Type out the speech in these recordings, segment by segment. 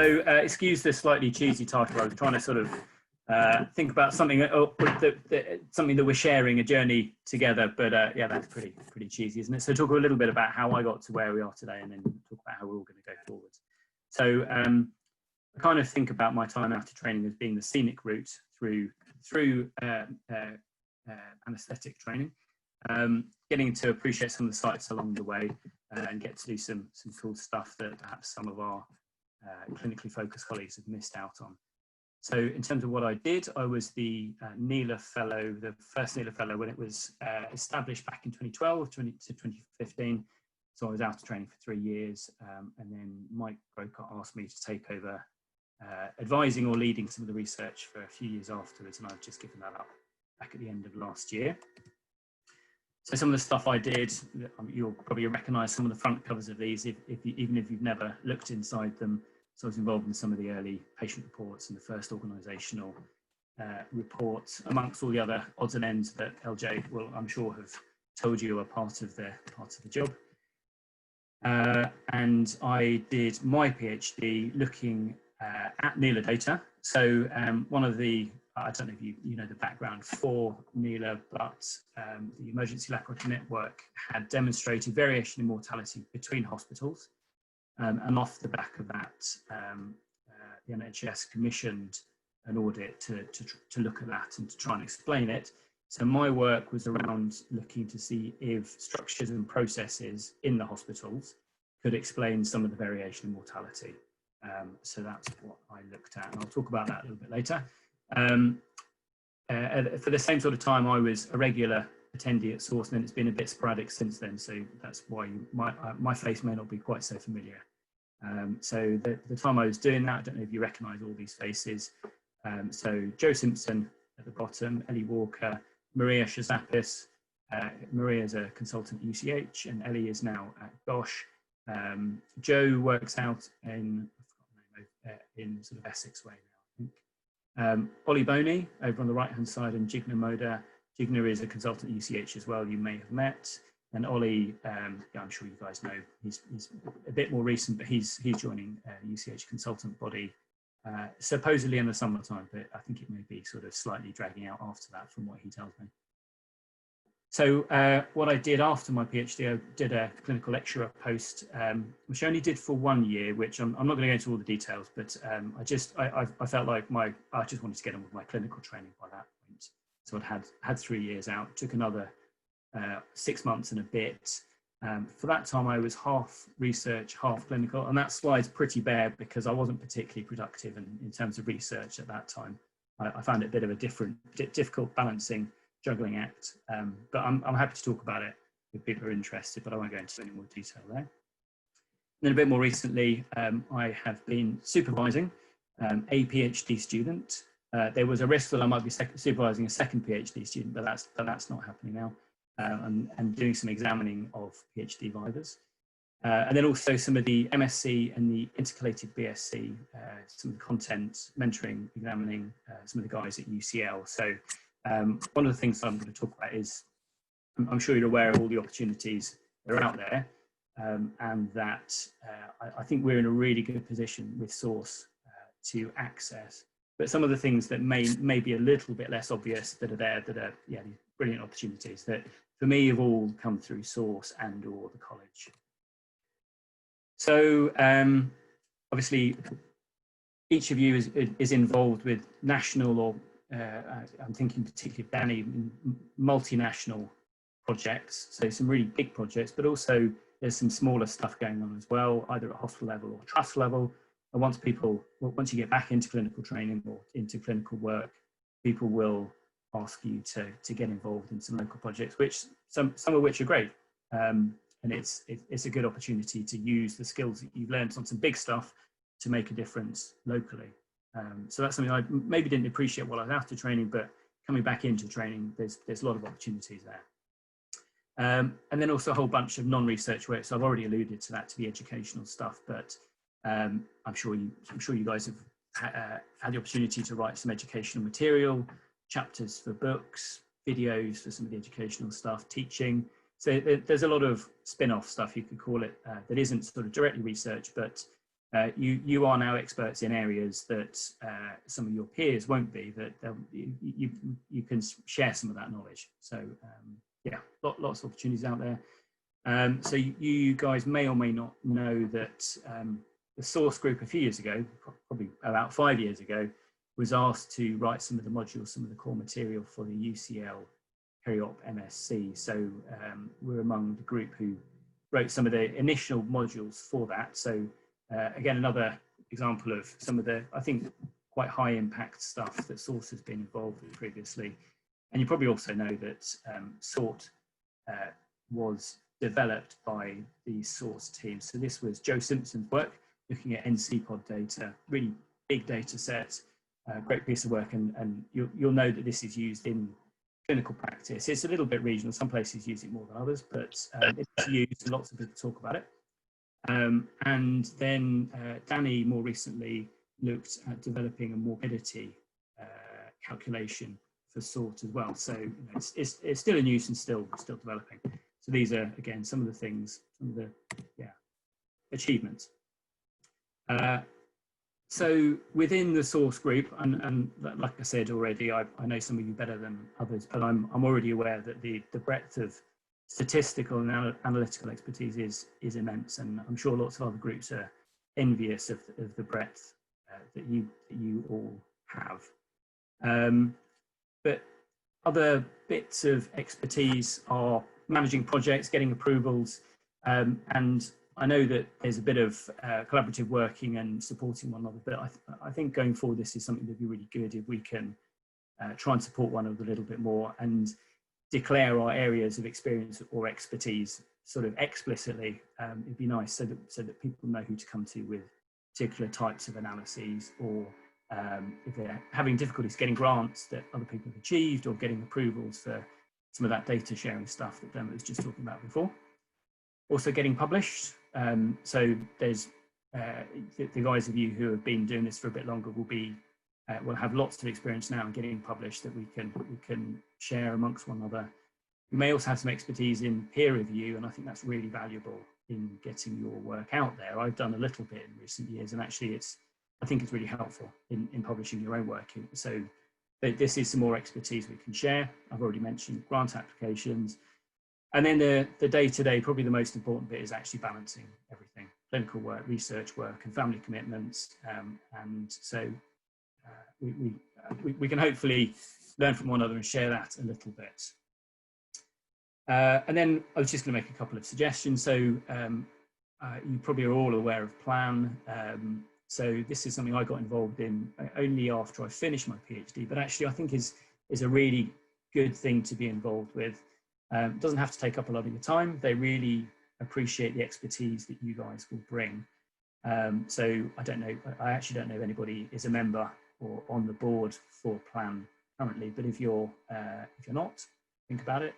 So excuse the slightly cheesy title. I was trying to sort of think about something something that we're sharing, a journey together. But yeah, that's pretty cheesy, isn't it? So talk a little bit about how I got to where we are today, and then talk about how we're all going to go forward. So I kind of think about my time after training as being the scenic route through anaesthetic training, getting to appreciate some of the sites along the way, and get to do some cool stuff that perhaps some of our clinically focused colleagues have missed out on. So in terms of what I did, I was the NELA Fellow, the first NELA Fellow when it was established back in 2012 to 2015. So I was out of training for 3 years, and then Mike Grocott asked me to take over advising or leading some of the research for a few years afterwards, and I've just given that up back at the end of last year. So some of the stuff I did, you'll probably recognise some of the front covers of these, even if you've never looked inside them. So I was involved in some of the early patient reports and the first organisational reports, amongst all the other odds and ends that LJ will, I'm sure, have told you are part of the job. And I did my PhD looking at NELA data. So one of the, I don't know if you know the background for NELA, but the Emergency Laboratory Network had demonstrated variation in mortality between hospitals. And off the back of that, the NHS commissioned an audit to look at that and to try and explain it. So my work was around looking to see if structures and processes in the hospitals could explain some of the variation in mortality. So that's what I looked at, and I'll talk about that a little bit later. For the same sort of time, I was a regular attendee at Source, and it's been a bit sporadic since then, so that's why my face may not be quite so familiar. So the time I was doing that, I don't know if you recognise all these faces. So Joe Simpson at the bottom, Ellie Walker, Maria Shazapis. Maria's a consultant at UCH, and Ellie is now at GOSH. Joe works out in sort of Essex way now, I think. Ollie Boney over on the right-hand side, and Jigna Moda. Jigna is a consultant at UCH as well, you may have met. And Ollie, yeah, I'm sure you guys know, he's a bit more recent, but he's joining the UCH consultant body, supposedly in the summertime, but I think it may be sort of slightly dragging out after that from what he tells me. So what I did after my PhD, I did a clinical lecturer post, which I only did for 1 year, which I'm not going to go into all the details, but I felt like I just wanted to get on with my clinical training by that point. So I'd had 3 years out, took another 6 months and a bit. For that time, I was half research, half clinical, and that slide's pretty bare because I wasn't particularly productive in terms of research at that time. I found it a bit of a difficult balancing, juggling act, but I'm happy to talk about it if people are interested, but I won't go into any more detail there. And then a bit more recently, I have been supervising a PhD student. There was a risk that I might be supervising a second PhD student, but that's not happening now. And doing some examining of PhD vivas. And then also some of the MSc and the intercalated BSc, some of the content, mentoring, examining some of the guys at UCL. So one of the things that I'm going to talk about is, I'm sure you're aware of all the opportunities that are out there, and that I think we're in a really good position with Source to access. But some of the things that may be a little bit less obvious that are there, that are these brilliant opportunities that for me have all come through Source and or the college. So obviously each of you is involved with national or I'm thinking particularly of Danny, multinational projects. So some really big projects, but also there's some smaller stuff going on as well, either at hospital level or trust level. And once you get back into clinical training or into clinical work, people will ask you to get involved in some local projects, which some of which are great. And it's a good opportunity to use the skills that you've learned on some big stuff to make a difference locally. So that's something I maybe didn't appreciate while I was after training, but coming back into training, there's a lot of opportunities there. And then also a whole bunch of non-research work. So I've already alluded to that, to the educational stuff, but I'm sure you guys have had the opportunity to write some educational material, chapters for books, videos for some of the educational stuff, teaching. So there's a lot of spin-off stuff, you could call it, that isn't sort of directly research, but you are now experts in areas that some of your peers won't be, that you can share some of that knowledge. So yeah, lots of opportunities out there. So you guys may or may not know that the source group a few years ago, probably about 5 years ago, was asked to write some of the modules, some of the core material for the UCL Peri-Op MSc. So we're among the group who wrote some of the initial modules for that. So again, another example of some of the, I think, quite high impact stuff that Source has been involved with previously. And you probably also know that SORT was developed by the Source team. So this was Joe Simpson's work, looking at NCPOD data, really big data sets, great piece of work. And you'll know that this is used in clinical practice. It's a little bit regional. Some places use it more than others, but it's used and lots of people talk about it. And then Danny more recently looked at developing a morbidity calculation for SORT as well. So you know, it's still in use and still developing. So these are, again, some of the things, some of the achievements. So within the Source group, and like I said already, I know some of you better than others, but I'm already aware that the breadth of statistical and analytical expertise is immense, and I'm sure lots of other groups are envious of the breadth that you all have. But other bits of expertise are managing projects, getting approvals, and I know that there's a bit of collaborative working and supporting one another, but I think going forward, this is something that'd be really good if we can try and support one another a little bit more and declare our areas of experience or expertise sort of explicitly. It'd be nice so that people know who to come to with particular types of analyses, or if they're having difficulties getting grants that other people have achieved, or getting approvals for some of that data sharing stuff that Dermot was just talking about before. Also getting published. So there's the guys of you who have been doing this for a bit longer will have lots of experience now in getting published that we can share amongst one another. You may also have some expertise in peer review, and I think that's really valuable in getting your work out there. I've done a little bit in recent years, and actually I think it's really helpful in publishing your own work. So this is some more expertise we can share. I've already mentioned grant applications. And then the day-to-day, probably the most important bit is actually balancing everything: clinical work, research work, and family commitments. And so we can hopefully learn from one another and share that a little bit. And then I was just going to make a couple of suggestions. So you probably are all aware of Plan. So this is something I got involved in only after I finished my PhD, but actually I think is a really good thing to be involved with. It doesn't have to take up a lot of your time. They really appreciate the expertise that you guys will bring. So I actually don't know if anybody is a member or on the board for Plan currently, but if you're not, think about it.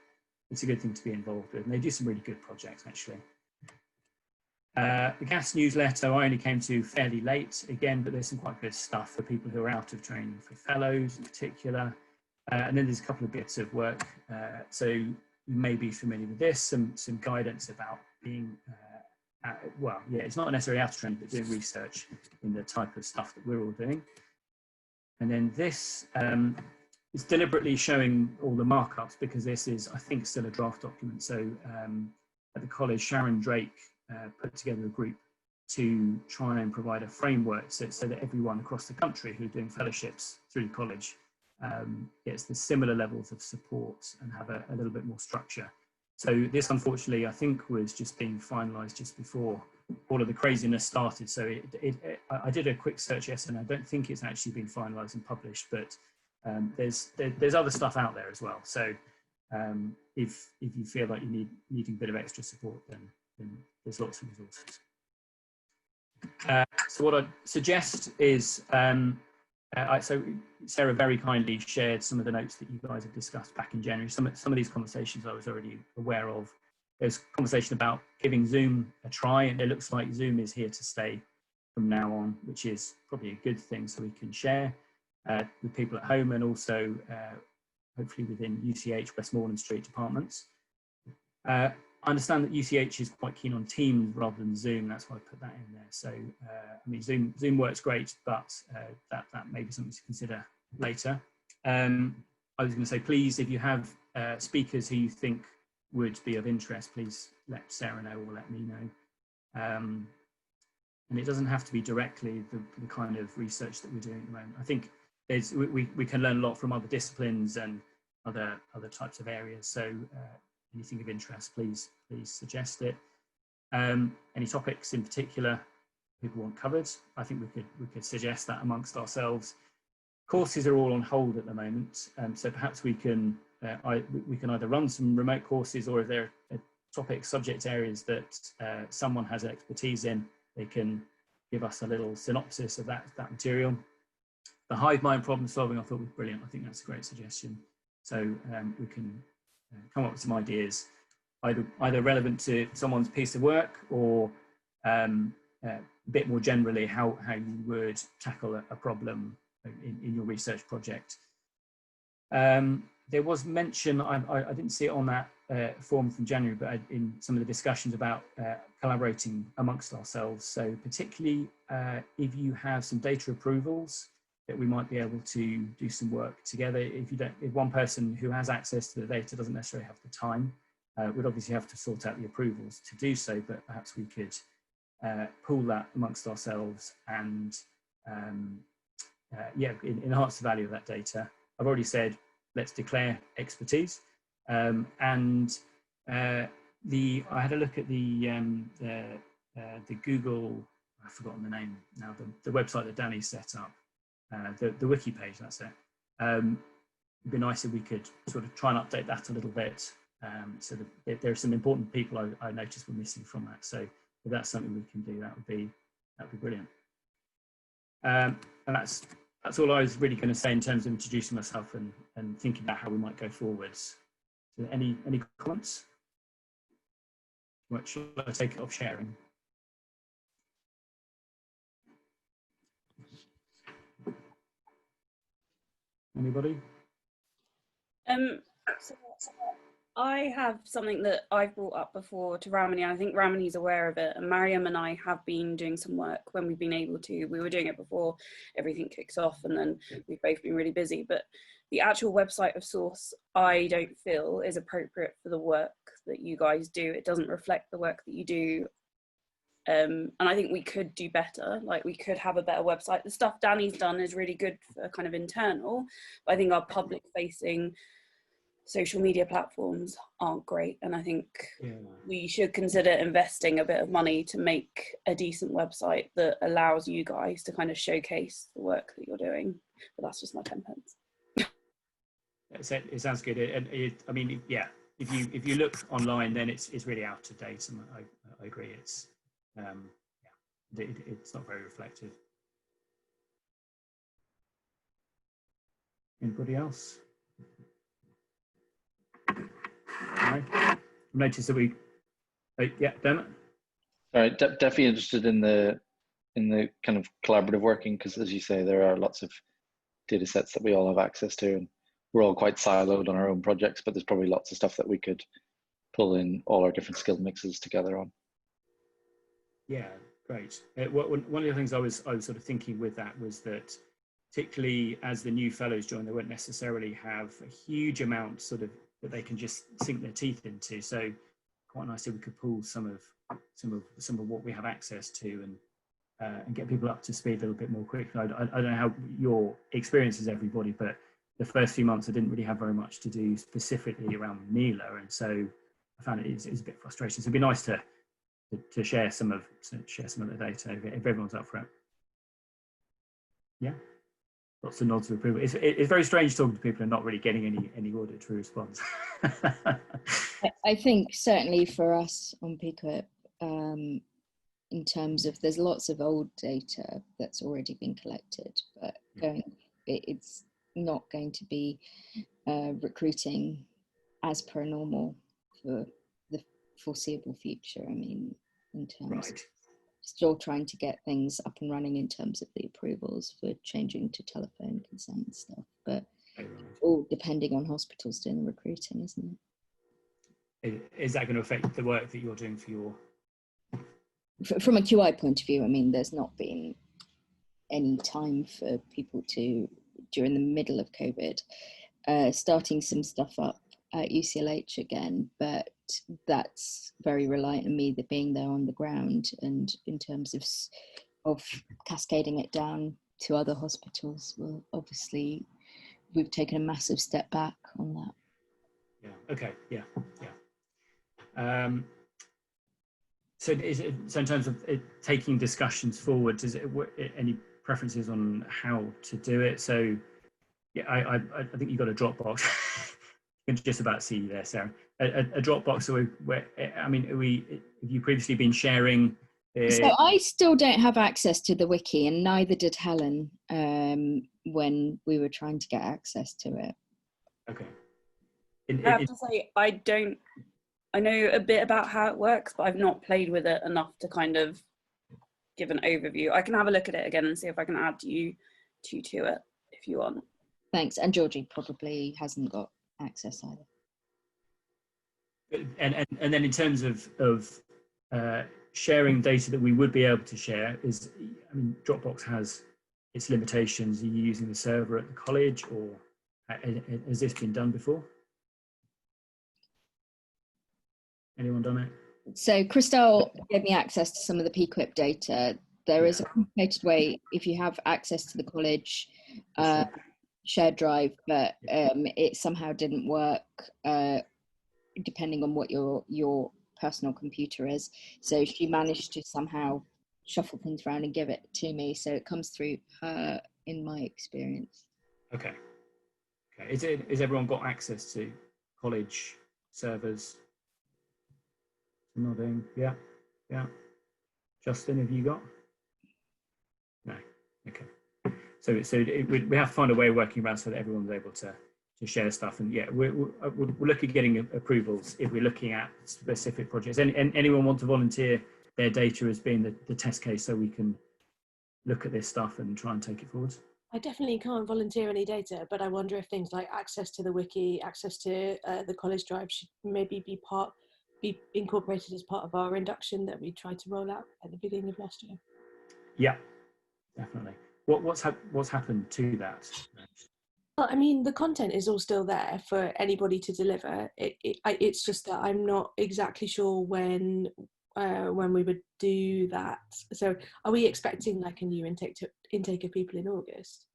It's a good thing to be involved with, and they do some really good projects actually. The GAS newsletter I only came to fairly late again, but there's some quite good stuff for people who are out of training, for fellows in particular. And then there's a couple of bits of work. So you may be familiar with this, some guidance about being, well, yeah, it's not necessarily out of training, but doing research in the type of stuff that we're all doing. And then this is deliberately showing all the markups, because this is, I think, still a draft document. So at the college, Sharon Drake put together a group to try and provide a framework so that everyone across the country who are doing fellowships through the college gets the similar levels of support and have a little bit more structure. So this, unfortunately, I think was just being finalised just before all of the craziness started. So I did a quick search yesterday, and I don't think it's actually been finalised and published, but there's other stuff out there as well. So if you feel like you needing a bit of extra support, then there's lots of resources. So what I'd suggest is, so Sarah very kindly shared some of the notes that you guys have discussed back in January. Some of these conversations I was already aware of. There's conversation about giving Zoom a try, and it looks like Zoom is here to stay from now on, which is probably a good thing, so we can share with people at home, and also hopefully within UCH Westmoreland Street departments. I understand that UCH is quite keen on Teams rather than Zoom. That's why I put that in there. So, I mean, Zoom works great, but that may be something to consider later. I was going to say, please, if you have speakers who you think would be of interest, please let Sarah know or let me know. And it doesn't have to be directly the kind of research that we're doing at the moment. I think we can learn a lot from other disciplines and other types of areas. So anything of interest, please suggest it. Any topics in particular people want covered, I think we could suggest that amongst ourselves. Courses are all on hold at the moment, so perhaps we can either run some remote courses, or if there are topic subject areas that someone has expertise in, they can give us a little synopsis of that material. The hive mind problem solving I thought was brilliant. I think that's a great suggestion. So we can come up with some ideas, either relevant to someone's piece of work, or a bit more generally how you would tackle a problem in your research project. There was mention, I didn't see it on that form from January, but in some of the discussions about collaborating amongst ourselves. So particularly if you have some data approvals, that we might be able to do some work together. If one person who has access to the data doesn't necessarily have the time, we'd obviously have to sort out the approvals to do so, but perhaps we could pool that amongst ourselves and enhance the value of that data. I've already said, let's declare expertise. I had a look at the Google, I've forgotten the name now, the website that Danny set up, the wiki page, that's it. It'd be nice if we could sort of try and update that a little bit. So that there are some important people I noticed were missing from that. So if that's something we can do, that would be brilliant. And that's all I was really going to say in terms of introducing myself and thinking about how we might go forwards. So any comments? Shall I take it off sharing? Anybody? So I have something that I've brought up before to Ramani. I think Ramani's aware of it, and Mariam and I have been doing some work when we've been able to. We were doing it before everything kicks off, and then we've both been really busy. But the actual website of Source, I don't feel is appropriate for the work that you guys do. It doesn't reflect the work that you do. And I think we could do better. Like, we could have a better website. The stuff Danny's done is really good for kind of internal, but I think our public facing social media platforms aren't great. And I think we should consider investing a bit of money to make a decent website that allows you guys to kind of showcase the work that you're doing. But that's just my 10 pence. It sounds good. I mean, yeah, if you look online, then it's really out of date, and I agree. It's it's not very reflective. Anybody else? No? Notice that we, yeah, Dermot? All right, definitely interested in the kind of collaborative working, because as you say, there are lots of data sets that we all have access to, and we're all quite siloed on our own projects, but there's probably lots of stuff that we could pull in all our different skill mixes together on. Yeah, great. One of the things I was sort of thinking with that was that, particularly as the new fellows join, they won't necessarily have a huge amount sort of that they can just sink their teeth into. So quite nice if we could pull some of what we have access to and get people up to speed a little bit more quickly. I don't know how your experience is, everybody, but the first few months I didn't really have very much to do specifically around Mila, and so I found it is a bit frustrating. So it'd be nice to share some of the data if everyone's up for it. Yeah. Lots of nods of approval. It's very strange talking to people and not really getting any auditory response. I think certainly for us on PQIP, in terms of there's lots of old data that's already been collected, but it's not going to be recruiting as per normal for the foreseeable future. I mean, in terms of still trying to get things up and running in terms of the approvals for changing to telephone consent and stuff, but all depending on hospitals doing the recruiting, isn't it? is that going to affect the work that you're doing for your? From a QI point of view, I mean, there's not been any time for people to, during the middle of COVID, starting some stuff up at UCLH again, but that's very reliant on me being there on the ground, and in terms of cascading it down to other hospitals, well, obviously we've taken a massive step back on that. Yeah. Okay. Yeah. Yeah. So in terms of taking discussions forward, is it any preferences on how to do it? So yeah, I think you've got a Dropbox. You can just about see you there, Sarah. A Dropbox. So I mean, have you previously been sharing? So I still don't have access to the wiki, and neither did Helen when we were trying to get access to it. Okay. I have to say, I know a bit about how it works, but I've not played with it enough to kind of give an overview. I can have a look at it again and see if I can add you to it if you want. Thanks. And Georgie probably hasn't got access either. And then in terms of sharing data that we would be able to share, I mean, Dropbox has its limitations. Are you using the server at the college, or has this been done before? Anyone done it? So Christelle gave me access to some of the PQIP data. There is a complicated way, if you have access to the college shared drive, but it somehow didn't work depending on what your personal computer is. So she managed to somehow shuffle things around and give it to me. So it comes through her, in my experience. Okay. Okay. Is everyone got access to college servers? Nodding. Yeah. Justin, have you got? No. Okay. So we have to find a way of working around so that everyone's able to share stuff. And yeah, we'll look at getting approvals if we're looking at specific projects. Anyone want to volunteer their data as being the test case so we can look at this stuff and try and take it forward? I definitely can't volunteer any data, but I wonder if things like access to the wiki, access to the college drive should maybe be incorporated as part of our induction that we tried to roll out at the beginning of last year. Yeah, definitely. What's happened to that? Well, I mean, the content is all still there for anybody to deliver. It's just that I'm not exactly sure when we would do that. So are we expecting like a new intake of people in August?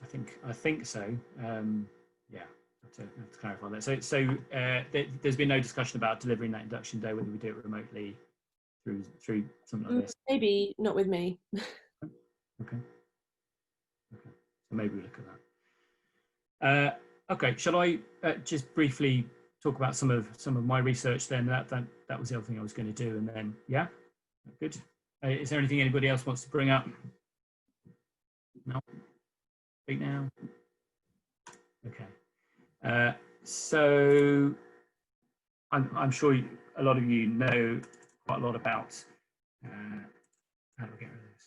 I think so. Yeah, I have to clarify that. So there's been no discussion about delivering that induction day, whether we do it remotely through something like this. Maybe not with me. Okay. So maybe we look at that. Okay. Shall I just briefly talk about some of my research then? That was the other thing I was going to do, and then yeah, good. Is there anything anybody else wants to bring up? No. Speak now. Okay. So I'm sure a lot of you know quite a lot about. How do I get rid of this?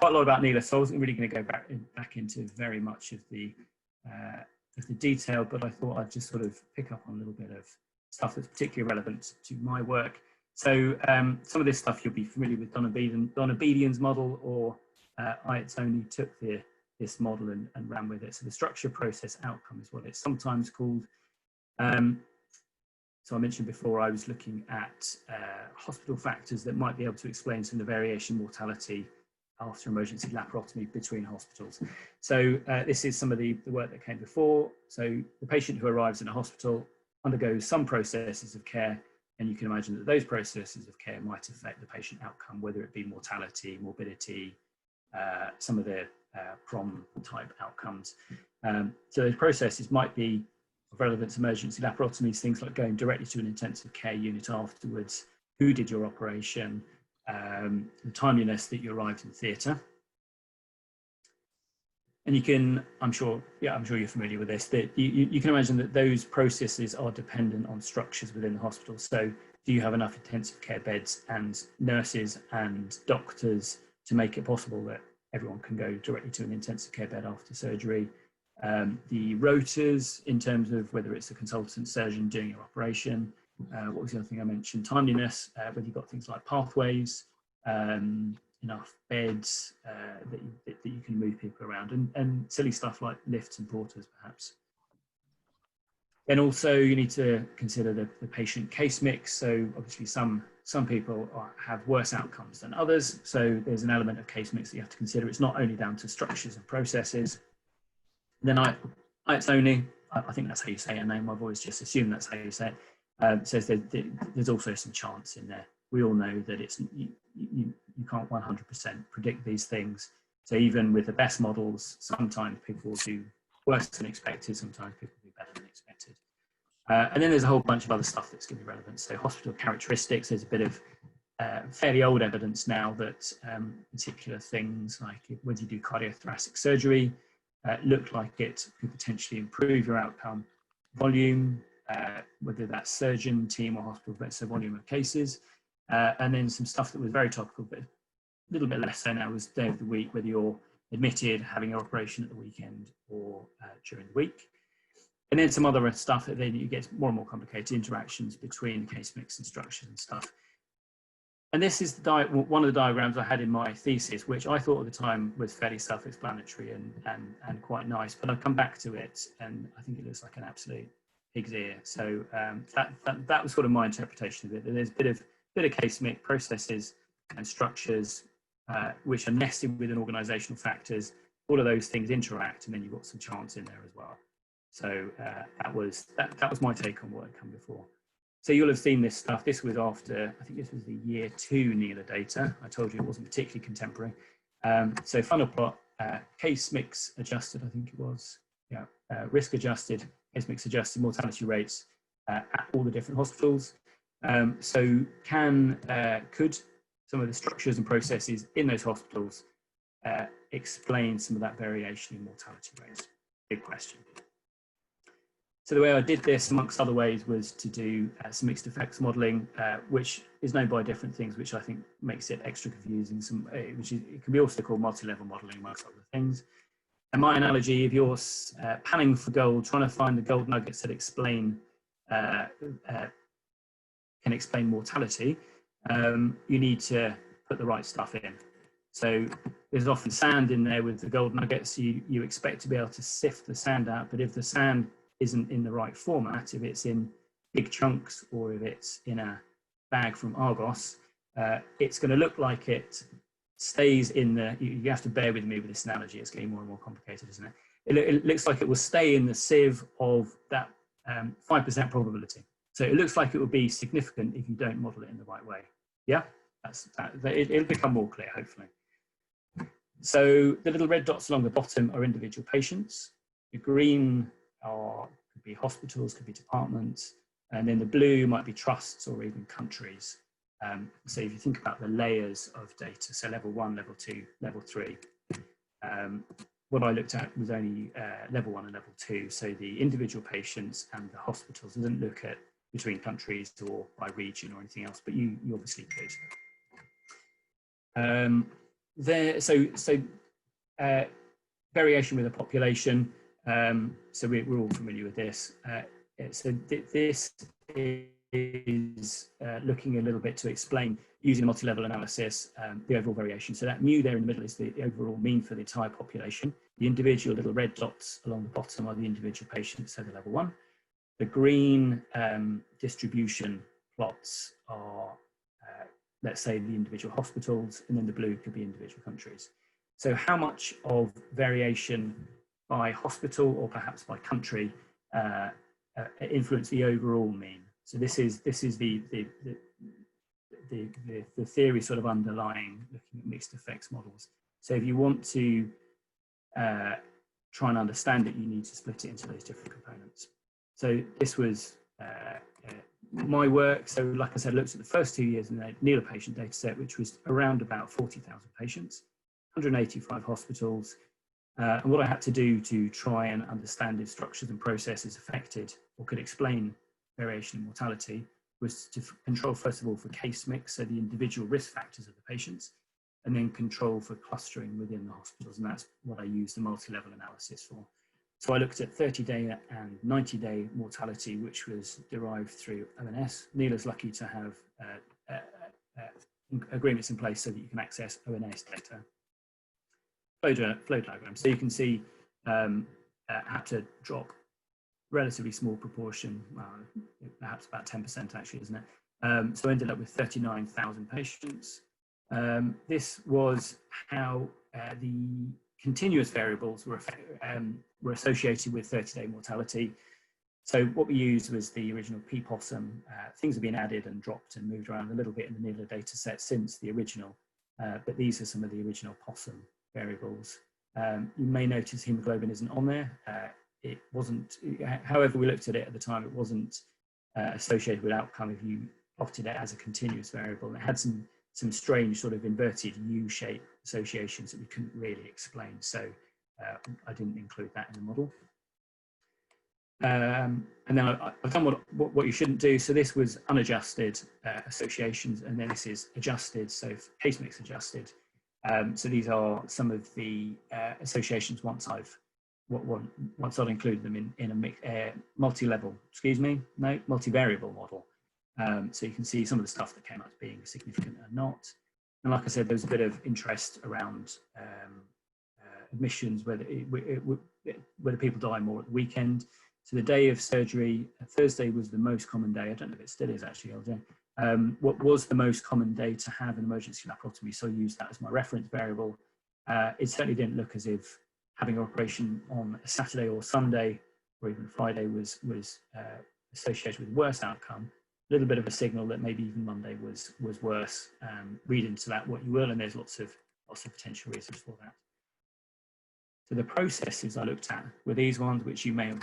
Quite a lot about NELA, so I wasn't really going to go back into very much of the detail, but I thought I'd just sort of pick up on a little bit of stuff that's particularly relevant to my work. So some of this stuff you'll be familiar with Donna Bedian's model, or IETS only took this model and ran with it. So the structure, process, outcome is what it's sometimes called. So I mentioned before I was looking at hospital factors that might be able to explain some of the variation mortality after emergency laparotomy between hospitals. So this is some of the work that came before. So the patient who arrives in a hospital undergoes some processes of care, and you can imagine that those processes of care might affect the patient outcome, whether it be mortality, morbidity, some of the PROM type outcomes. So those processes might be of relevance emergency laparotomies, things like going directly to an intensive care unit afterwards, who did your operation, the timeliness that you arrived in theatre. And you can, I'm sure you're familiar with this, that you can imagine that those processes are dependent on structures within the hospital. So do you have enough intensive care beds and nurses and doctors to make it possible that everyone can go directly to an intensive care bed after surgery? The rotas in terms of whether it's a consultant surgeon doing your operation. What was the other thing I mentioned? Timeliness, whether you've got things like pathways, enough beds that you can move people around, and silly stuff like lifts and porters perhaps. Then also you need to consider the patient case mix. So obviously some people have worse outcomes than others. So there's an element of case mix that you have to consider. It's not only down to structures and processes. And then it's only, I think that's how you say her name. I've always just assumed that's how you say it. Says that there's also some chance in there. We all know that you can't 100% predict these things. So even with the best models, sometimes people will do worse than expected. Sometimes people do better than expected. And then there's a whole bunch of other stuff that's going to be relevant. So hospital characteristics, there's a bit of fairly old evidence now that particular things like whether you do cardiothoracic surgery look like it could potentially improve your outcome. Volume, whether that's surgeon, team or hospital, but so volume of cases. And then some stuff that was very topical, but a little bit less so now, was day of the week, whether you're admitted, having your operation at the weekend or during the week. And then some other stuff that then you get more and more complicated interactions between case mix and structures and stuff. And this is one of the diagrams I had in my thesis, which I thought at the time was fairly self-explanatory and quite nice, but I've come back to it and I think it looks like an absolute pig's ear. So that was sort of my interpretation of it. There's a bit of case mix processes and structures which are nested within organizational factors. All of those things interact, and then you've got some chance in there as well. So that was my take on what had come before. So you'll have seen this stuff. This was after, I think this was the year 2 NELA data. I told you it wasn't particularly contemporary. So funnel plot, case mix adjusted, I think it was. Yeah, risk adjusted, case mix adjusted mortality rates at all the different hospitals. So could some of the structures and processes in those hospitals explain some of that variation in mortality rates? Big question. So the way I did this, amongst other ways, was to do some mixed effects modelling, which is known by different things, which I think makes it extra confusing. It can be also called multi-level modelling, amongst other things. And my analogy, if you're panning for gold, trying to find the gold nuggets that can explain mortality, you need to put the right stuff in. So there's often sand in there with the gold nuggets. You expect to be able to sift the sand out, but if the sand isn't in the right format, if it's in big chunks or if it's in a bag from Argos, it's going to look like it stays in the, you have to bear with me with this analogy, it's getting more and more complicated, isn't it? It looks like it will stay in the sieve of that 5% probability. So it looks like it will be significant if you don't model it in the right way. Yeah, it'll become more clear, hopefully. So the little red dots along the bottom are individual patients. The green could be hospitals, could be departments, and then the blue might be trusts or even countries. So if you think about the layers of data, so level 1, level 2, level 3, what I looked at was only level 1 and level 2, so the individual patients and the hospitals. I didn't look at between countries or by region or anything else, but you obviously could. Variation with the population. So we're all familiar with this. So this is looking a little bit to explain, using multi-level analysis, the overall variation. So that mu there in the middle is the overall mean for the entire population. The individual little red dots along the bottom are the individual patients, so the level 1. The green distribution plots are, let's say, the individual hospitals, and then the blue could be individual countries. So how much of variation by hospital or perhaps by country influence the overall mean? So this is the theory sort of underlying looking at mixed effects models. So if you want to try and understand it, you need to split it into those different components. So this was my work. So like I said, looked at the first 2 years in the NELA patient data set, which was around about 40,000 patients, 185 hospitals. And what I had to do to try and understand if structures and processes affected or could explain variation in mortality was to control, first of all, for case mix, so the individual risk factors of the patients, and then control for clustering within the hospitals. And that's what I used the multi-level analysis for. So I looked at 30-day and 90-day mortality, which was derived through ONS. Neela's lucky to have agreements in place so that you can access ONS data. Flow diagram. So you can see had to drop relatively small proportion, perhaps about 10% actually, isn't it? So I ended up with 39,000 patients. This was how the continuous variables were associated with 30-day mortality. So what we used was the original CPOM. Things have been added and dropped and moved around a little bit in the Neela data set since the original, but these are some of the original POSM variables. You may notice hemoglobin isn't on there. It wasn't, however we looked at it at the time, it wasn't associated with outcome if you plotted it as a continuous variable. It had some strange sort of inverted U-shape associations that we couldn't really explain. So I didn't include that in the model. And then I've done what you shouldn't do. So this was unadjusted associations, and then this is adjusted, so case mix adjusted. So these are some of the associations once I've included them in a multi-level, multivariable model. So you can see some of the stuff that came out as being significant and not. And like I said, there's a bit of interest around admissions, whether people die more at the weekend. So the day of surgery, Thursday was the most common day. I don't know if it still is actually, LJ. What was the most common day to have an emergency laparotomy? So I used that as my reference variable. It certainly didn't look as if having an operation on a Saturday or Sunday or even Friday was associated with worse outcome. A little bit of a signal that maybe even Monday was worse. Read into that what you will, and there's lots of potential reasons for that. So the processes I looked at were these ones, which you may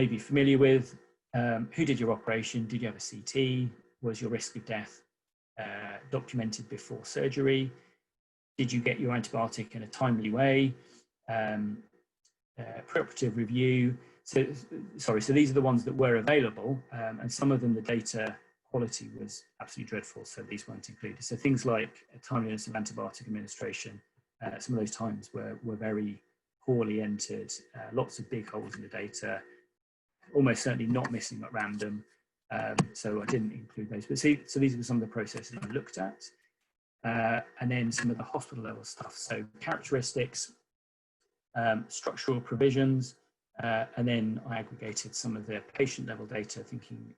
be familiar with. Who did your operation? Did you have a CT? Was your risk of death documented before surgery? Did you get your antibiotic in a timely way? Preoperative review. So these are the ones that were available, and some of them the data quality was absolutely dreadful, so these weren't included. So things like timeliness of antibiotic administration, some of those times were very poorly entered, lots of big holes in the data, almost certainly not missing at random, so I didn't include those. But see, so these are some of the processes I looked at, and then some of the hospital level stuff. So characteristics, structural provisions, and then I aggregated some of the patient level data, thinking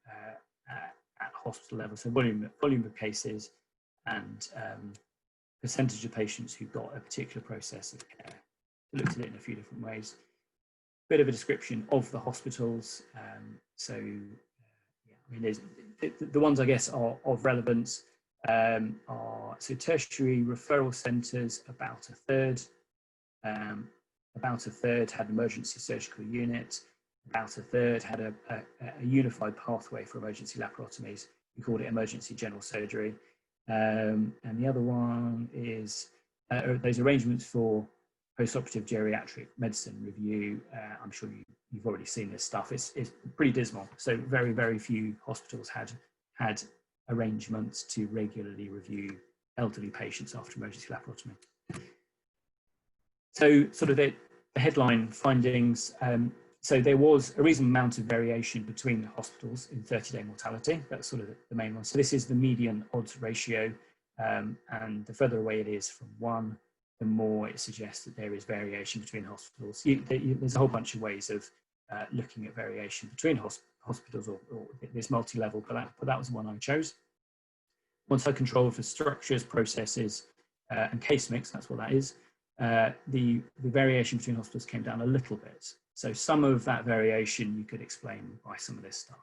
at hospital level, so volume of cases and percentage of patients who got a particular process of care. I looked at it in a few different ways. Bit of a description of the hospitals. So yeah, I mean, the ones I guess are of relevance are so tertiary referral centres, about a third. About a third had an emergency surgical unit. About a third had a unified pathway for emergency laparotomies. We called it emergency general surgery. And the other one is those arrangements for postoperative geriatric medicine review. I'm sure you've already seen this stuff. It's pretty dismal. So very, very few hospitals had arrangements to regularly review elderly patients after emergency laparotomy. So sort of the headline findings, so there was a reasonable amount of variation between the hospitals in 30-day mortality. That's sort of the main one. So this is the median odds ratio, and the further away it is from 1, the more it suggests that there is variation between hospitals. There's a whole bunch of ways of looking at variation between hospitals or this multi-level, but that was the one I chose. Once I controlled for structures, processes, and case mix, that's what that is, the variation between hospitals came down a little bit. So some of that variation you could explain by some of this stuff.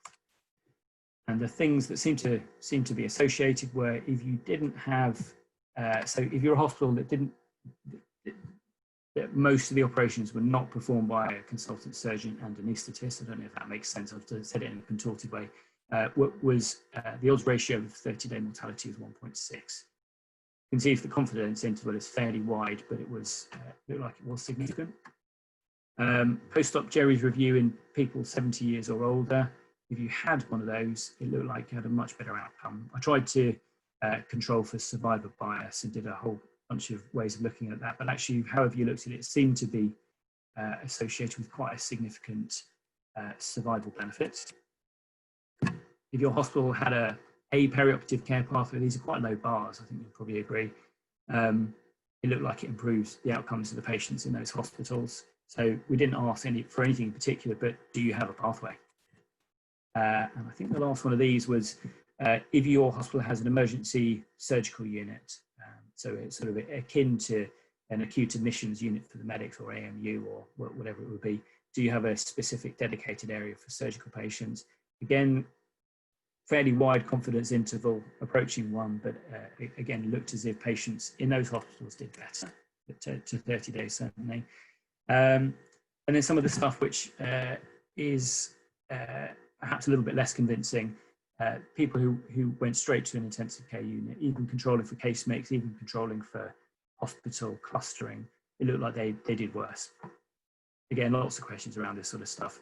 And the things that seem to be associated were if you didn't have, so if you're a hospital that most of the operations were not performed by a consultant surgeon and anaesthetist, I don't know if that makes sense, I've said it in a contorted way, the odds ratio of 30-day mortality is 1.6. You can see if the confidence interval is fairly wide, but it looked like it was significant. Post-op Jerry's review in people 70 years or older, if you had one of those, it looked like you had a much better outcome. I tried to control for survivor bias and did a whole bunch of ways of looking at that, but actually, however you looked at it, it seemed to be associated with quite a significant survival benefit. If your hospital had a perioperative care pathway, these are quite low bars, I think you'll probably agree. It looked like it improves the outcomes of the patients in those hospitals. So we didn't ask for anything in particular, but do you have a pathway? And I think the last one of these was if your hospital has an emergency surgical unit, so it's sort of akin to an acute admissions unit for the medics or AMU or whatever it would be, do you have a specific dedicated area for surgical patients? Again, fairly wide confidence interval approaching 1, but again, looked as if patients in those hospitals did better to 30 days certainly. And then some of the stuff which is perhaps a little bit less convincing, people who went straight to an intensive care unit, even controlling for case mix, even controlling for hospital clustering, it looked like they did worse. Again, lots of questions around this sort of stuff.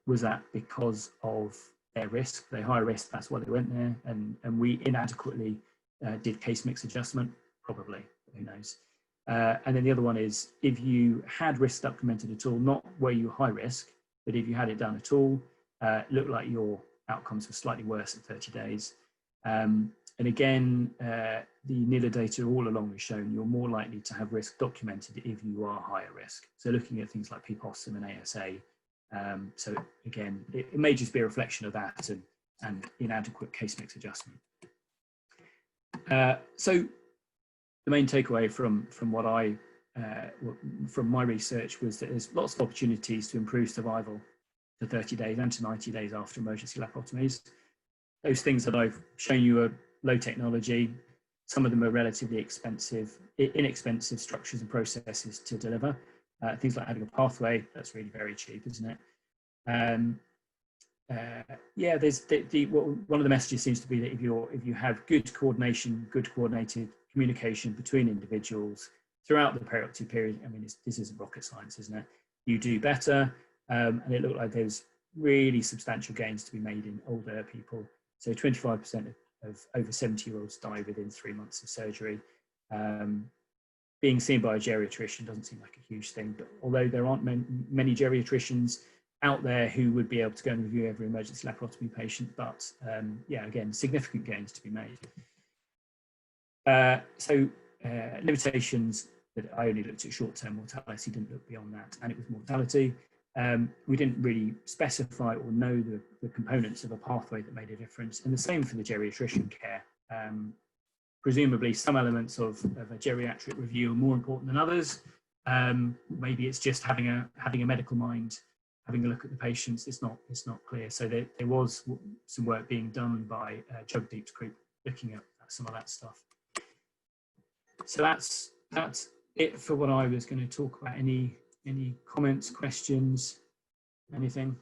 Was that because of their risk? They high risk, that's why they went there, and we inadequately did case mix adjustment? Probably, who knows. And then the other one is, if you had risk documented at all, not were you high risk, but if you had it done at all, it looked like your outcomes were slightly worse at 30 days. And again, the NILA data all along has shown you're more likely to have risk documented if you are higher risk. So looking at things like PPOSM and ASA. So again, it may just be a reflection of that and inadequate case mix adjustment. So the main takeaway from my research was that there's lots of opportunities to improve survival to 30 days and to 90 days after emergency laparotomies. Those things that I've shown you are low technology. Some of them are relatively inexpensive structures and processes to deliver. Things like having a pathway, that's really very cheap, isn't it? Yeah, there's one of the messages seems to be that if you have good coordination, good coordinated communication between individuals throughout the perioperative period, I mean, this isn't rocket science, isn't it? You do better, and it looked like there's really substantial gains to be made in older people. So 25% of over 70-year-olds die within 3 months of surgery. Being seen by a geriatrician doesn't seem like a huge thing, but although there aren't many geriatricians out there who would be able to go and review every emergency laparotomy patient, but yeah, again, significant gains to be made. Limitations, that I only looked at short-term mortality, didn't look beyond that, and it was mortality. We didn't really specify or know the components of a pathway that made a difference, and the same for the geriatrician care. Presumably some elements of a geriatric review are more important than others. Maybe it's just having a medical mind, having a look at the patients. It's not clear. So there was some work being done by Jagdeep's group looking at some of that stuff. So that's it for what I was going to talk about. Any comments, questions, anything?